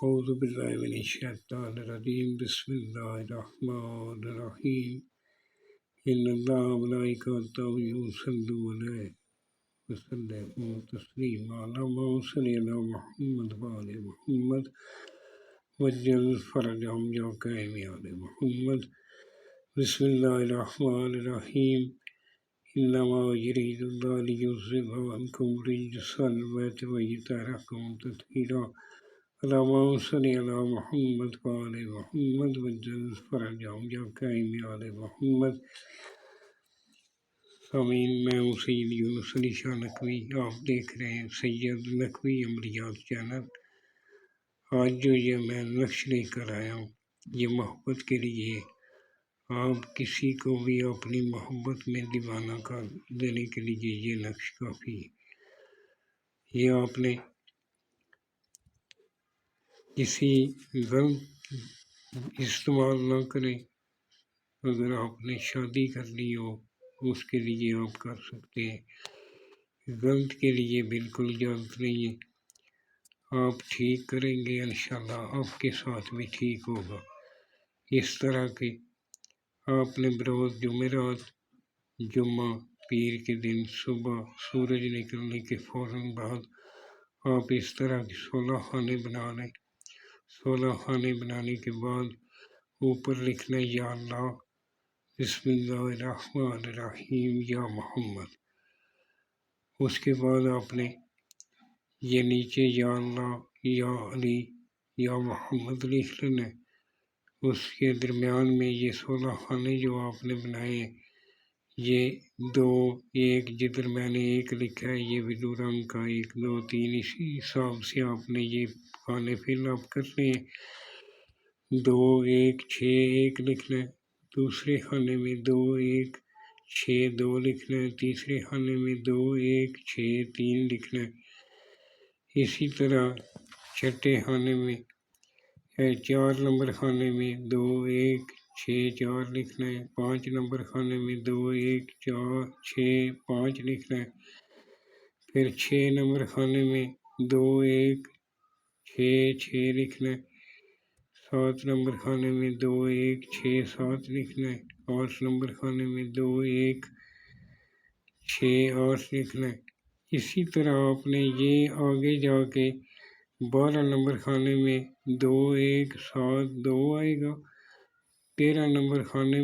اعوذ باللہ من الشیطان الرجیم بسم اللہ الرحمن الرحیم ان اللہ ملائکتہ یصلون علیہ وسلم تسلیما اللہم صلی علی محمد وعلی محمد وجل فرجہم یا قائم علی محمد بسم اللہ الرحمن الرحیم انما یرید اللہ لیذہب عنکم الرجس البیت ویطہرکم تطہیرا اللہم صلی علی محمد وعلی محمد وجل فرجہم یا قائم علی محمد۔ سامعین، میں ہوں سید یونس علی شاہ نقوی، آپ دیکھ رہے ہیں سید نقوی عملیات چینل۔ آج جو یہ میں نقش لے کر آیا ہوں یہ محبت کے لیے، آپ کسی کو بھی اپنی محبت میں دیوانہ کر دینے کے لیے یہ نقش کافی ہے۔ یہ آپ نے کسی غلط استعمال نہ کریں۔ اگر آپ نے شادی کر لی ہو اس کے لیے آپ کر سکتے ہیں، غلط کے لیے بالکل اجازت نہیں ہے۔ آپ ٹھیک کریں گے انشاءاللہ آپ کے ساتھ بھی ٹھیک ہوگا۔ اس طرح کے آپ نے بروز جمعرات، جمعہ، پیر کے دن صبح سورج نکلنے کے فوراً بعد آپ اس طرح کے 16 خانے بنا لیں۔ 16 خانے بنانے کے بعد اوپر لکھنا یا اللہ بسم اللہ الرحمن الرحیم یا محمد۔ اس کے بعد آپ نے یہ نیچے یا اللہ یا علی یا محمد لکھ لینا ہے۔ اس کے درمیان میں یہ 16 خانے جو آپ نے بنائے ہیں، یہ 2 1 جدھر میں نے 1 لکھا ہے یہ بھی 2 رنگ کا 1 2 3 اسی حساب سے آپ نے یہ خانے فل اپ کرنے ہیں۔ 2 1 6 1 لکھنا ہے، دوسرے خانے میں 2 1 6 2 لکھنا ہے، تیسرے خانے میں 2 1 6 3 لکھنا ہے۔ اسی طرح چھٹے خانے میں 4 نمبر خانے میں 2 1 6 4 لکھنا ہے، 5 نمبر خانے میں 2 1 4 6 5 لکھنا ہے، پھر 6 نمبر خانے میں 2 1 6 6 لکھنا ہے، 7 نمبر خانے میں 2 1 6 7 لکھنا ہے، 8 نمبر خانے میں 2 1 6 8 لکھنا ہے۔ اسی طرح آپ نے یہ آگے جا کے 12 نمبر خانے میں 2 1 7 2 آئے گا، 13 نمبر خانے میں